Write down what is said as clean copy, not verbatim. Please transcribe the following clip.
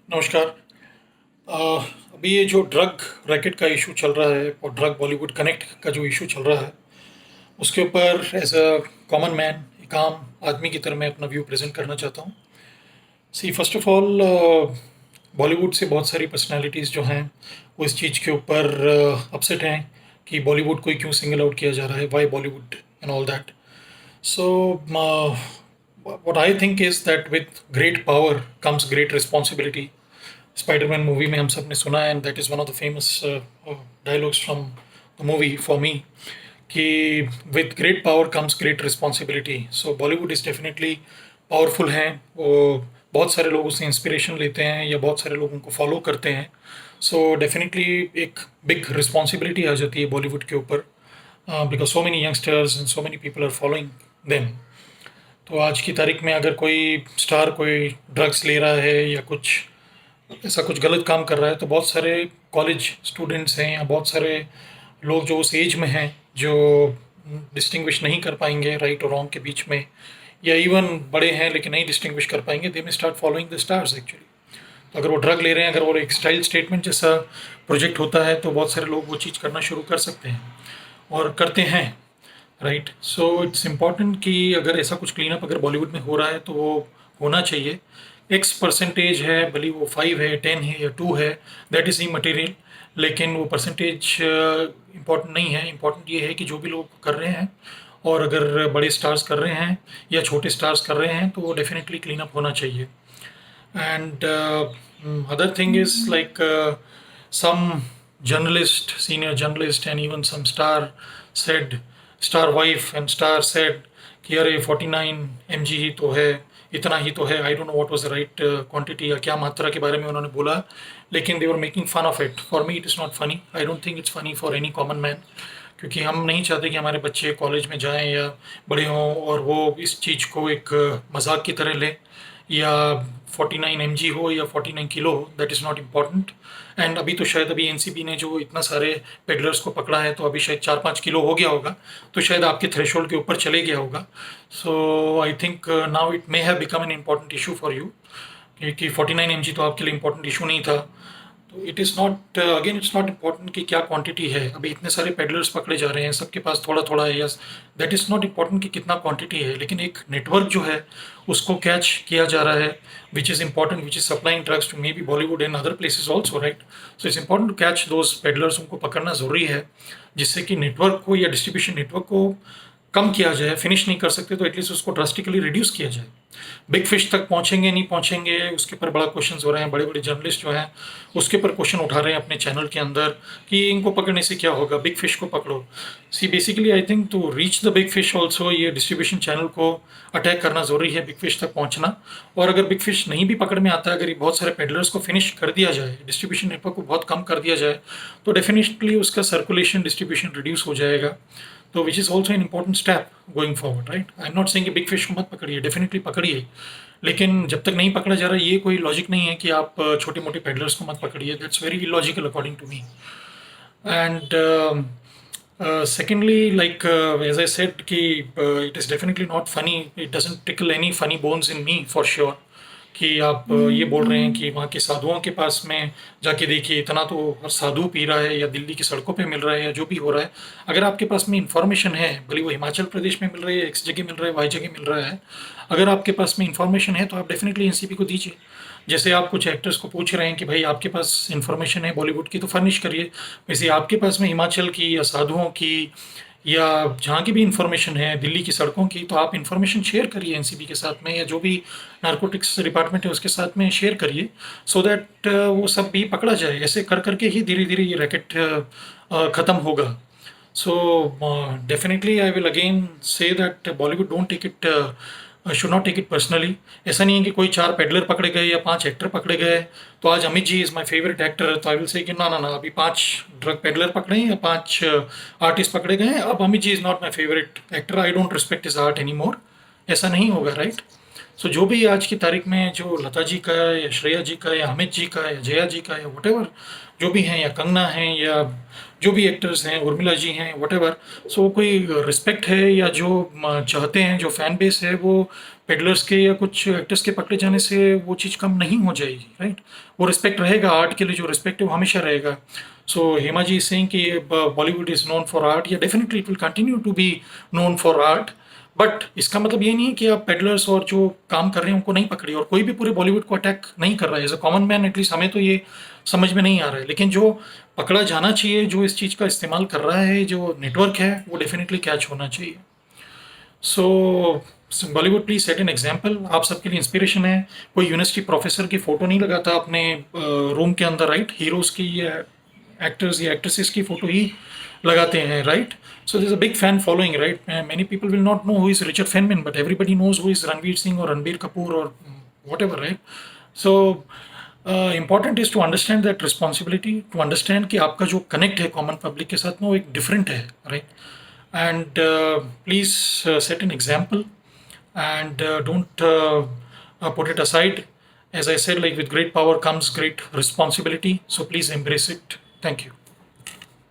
नमस्कार। अ, अभी ये जो ड्रग रैकेट का इशू चल रहा है और ड्रग बॉलीवुड कनेक्ट का जो इशू चल रहा है, उसके ऊपर एज़ अ कॉमन मैन, एक आम आदमी की तरह मैं अपना व्यू प्रेज़ेंट करना चाहता हूँ। सी फर्स्ट ऑफ ऑल बॉलीवुड से बहुत सारी पर्सनैलिटीज़ जो हैं, वो इस चीज़ के ऊपर अपसेट हैं कि बॉलीवुड को ही क्यों सिंगल आउट किया जा रहा है, why Bollywood and all that. So what I think is that with great power comes great responsibility. Spiderman movie में हम सब ने सुना है and that is one of the famous dialogues from the movie for me कि with great power comes great responsibility. So Bollywood is definitely powerful हैं, वो बहुत सारे लोग उससे इंस्पिरेशन लेते हैं या बहुत सारे लोग उनको फॉलो करते हैं। सो डेफिनेटली एक बिग रिस्पॉन्सिबिलिटी आ जाती है बॉलीवुड के ऊपर, because so many youngsters and so many people are following them. तो आज की तारीख में अगर कोई स्टार कोई ड्रग्स ले रहा है या कुछ ऐसा कुछ गलत काम कर रहा है, तो बहुत सारे कॉलेज स्टूडेंट्स हैं या बहुत सारे लोग जो उस एज में हैं, जो डिस्टिंग्विश नहीं कर पाएंगे राइट और रॉन्ग के बीच में, या इवन बड़े हैं लेकिन नहीं डिस्टिंग्विश कर पाएंगे, दे में start following the stars actually. तो अगर वो ड्रग ले रहे हैं, अगर वो एक स्टाइल स्टेटमेंट जैसा प्रोजेक्ट होता है, तो बहुत सारे लोग वो चीज़ करना शुरू कर सकते हैं और करते हैं, राइट। सो इट्स इम्पॉर्टेंट कि अगर ऐसा कुछ क्लीन अप अगर बॉलीवुड में हो रहा है तो वो होना चाहिए। एक्स परसेंटेज है, भले वो 5 है, 10 है या 2 है, दैट इज़ ई मटेरियल। लेकिन वो परसेंटेज इम्पॉर्टेंट नहीं है। इम्पॉर्टेंट ये है कि जो भी लोग कर रहे हैं, और अगर बड़े स्टार्स कर रहे हैं या छोटे स्टार्स कर रहे हैं, तो वो डेफिनेटली क्लीन अप होना चाहिए। And other thing is like some journalist, senior journalist, and even some star said, star wife and star said कि अरे 49 mg ही तो है, इतना ही तो है। I don't know what was the right quantity या क्या मात्रा के बारे में उन्होंने बोला, लेकिन they were making fun of it. For me it is not funny. I don't think it's funny for any common man, क्योंकि हम नहीं चाहते कि हमारे बच्चे कॉलेज में जाएं या बड़े हों और वो इस चीज़ को एक मजाक की तरह लें, या 49 mg हो या 49 किलो हो, that is not important. And अभी तो शायद अभी एनसीबी ने जो इतना सारे पेडलर्स को पकड़ा है, तो अभी शायद 4-5 किलो हो गया होगा, तो शायद आपके थ्रेशोल्ड के ऊपर चले गया होगा। So I think now it may have become an important issue for you, क्योंकि 49 mg तो आपके लिए इम्पोर्टेंट इशू नहीं था। तो it is not, again it's not important कि क्या क्वांटिटी है। अभी इतने सारे पेडलर्स पकड़े जा रहे हैं, सबके पास थोड़ा थोड़ा है, yes, that is not important कि कितना क्वांटिटी है, लेकिन एक नेटवर्क जो है उसको कैच किया जा रहा है, which is important, which is supplying drugs to may be Bollywood and other places also, right. So it's important to catch those peddlers, उनको पकड़ना ज़रूरी है, जिससे कि नेटवर्क को या डिस्ट्रीब्यूशन नेटवर्क को कम किया जाए। फिनिश नहीं कर सकते तो एटलीस्ट उसको ड्रास्टिकली रिड्यूस किया जाए। बिग फिश तक पहुंचेंगे नहीं पहुंचेंगे, उसके ऊपर बड़ा क्वेश्चन हो रहे हैं। बड़े बड़े जर्नलिस्ट जो हैं उसके ऊपर क्वेश्चन उठा रहे हैं अपने चैनल के अंदर कि इनको पकड़ने से क्या होगा, बिग फिश को पकड़ो। See basically I think to reach the big fish also, ये डिस्ट्रीब्यूशन चैनल को अटैक करना ज़रूरी है, बिग फिश तक पहुंचना। और अगर बिग फिश नहीं भी पकड़ में आता है, अगर ये बहुत सारे पेडलर्स को फिनिश कर दिया जाए, डिस्ट्रीब्यूशन नेटवर्क को बहुत कम कर दिया जाए, तो डेफिनेटली उसका सर्कुलेशन डिस्ट्रीब्यूशन रिड्यूस हो जाएगा। तो which is also an important step going forward, right. I am not saying कि बिग फिश को मत पकड़िए, डेफिनेटली पकड़िए, लेकिन जब तक नहीं पकड़ा जा रहा, ये कोई लॉजिक नहीं है कि आप छोटे मोटे पेडलर्स को मत पकड़िए। That's very illogical according to me. And secondly, like as I said कि it is definitely not funny, it doesn't tickle any funny bones in me for sure कि आप ये बोल रहे हैं कि वहाँ के साधुओं के पास में जाके देखिए, इतना तो हर साधु पी रहा है, या दिल्ली की सड़कों पे मिल रहा है, या जो भी हो रहा है। अगर आपके पास में इंफॉर्मेशन है, भले वो हिमाचल प्रदेश में मिल रही है, एक्स जगह मिल रहा है, वाई जगह मिल रहा है, अगर आपके पास में इंफॉर्मेशन है तो आप डेफिनेटली एनसीबी को दीजिए। जैसे आप कुछ एक्टर्स को पूछ रहे हैं कि भाई आपके पास इन्फॉर्मेशन है बॉलीवुड की, तो फर्निश करिए। वैसे आपके पास में हिमाचल की या साधुओं की या जहाँ की भी इन्फॉर्मेशन है दिल्ली की सड़कों की, तो आप इन्फॉर्मेशन शेयर करिए एनसीबी के साथ में, या जो भी नारकोटिक्स डिपार्टमेंट है उसके साथ में शेयर करिए, सो दैट वो सब भी पकड़ा जाए। ऐसे कर करके ही धीरे धीरे ये रैकेट ख़त्म होगा। So definitely I will again say that Bollywood don't take it, should not take it personally। ऐसा नहीं है कि कोई 4 पेडलर पकड़े गए या 5 एक्टर पकड़े गए, तो आज Amit ji is my favourite actor, तो आई विल से कि ना ना ना, अभी 5 ड्रग पेडलर पकड़े हैं या 5 आर्टिस्ट पकड़े गए हैं, अब Amit ji is not my favourite actor, I don't respect his art any more. ऐसा नहीं होगा, राइट। सो जो भी आज की तारीख में जो लता जी का या श्रेया जी का या अमित जी का या जया जी का या वटेवर जो भी हैं, या कंगना हैं, या जो भी एक्टर्स हैं, उर्मिला जी हैं, वटेवर, सो कोई रिस्पेक्ट है, या जो चाहते हैं, जो फैन बेस है, वो पेडलर्स के या कुछ एक्टर्स के पकड़े जाने से वो चीज़ कम नहीं हो जाएगी, राइट? वो रिस्पेक्ट रहेगा, आर्ट के लिए जो रिस्पेक्ट है वो हमेशा रहेगा। So Hema ji is saying कि Bollywood is known for art, या definitely it will continue to be known for art. But इसका मतलब ये नहीं है कि आप पेडलर्स और जो काम कर रहे हैं उनको नहीं पकड़िए, और कोई भी पूरे बॉलीवुड को अटैक नहीं कर रहा है। As a common man at least हमें तो ये समझ में नहीं आ रहा है, लेकिन जो पकड़ा जाना चाहिए, जो इस चीज़ का इस्तेमाल कर रहा है, जो नेटवर्क है, वो डेफिनेटली कैच होना चाहिए। So Bollywood please set an example, आप सबके लिए इंस्पिरेशन है। कोई यूनिवर्सिटी प्रोफेसर की फोटो नहीं लगाता अपने रूम के अंदर, राइट? हीरोज की या एक्टर्स या एक्ट्रेसेस की फोटो ही लगाते हैं, right? So this a big fan following, right? Many people will not know who is Richard Feynman, but everybody knows who is Ranveer Singh और रणबीर कपूर और whatever, right? So important is to understand that responsibility, to understand कि आपका जो connect है common public के साथ में वो एक डिफरेंट है, right? And please set an example, and don't put it aside. As I said, like with great power comes great responsibility, so please embrace it. Thank you.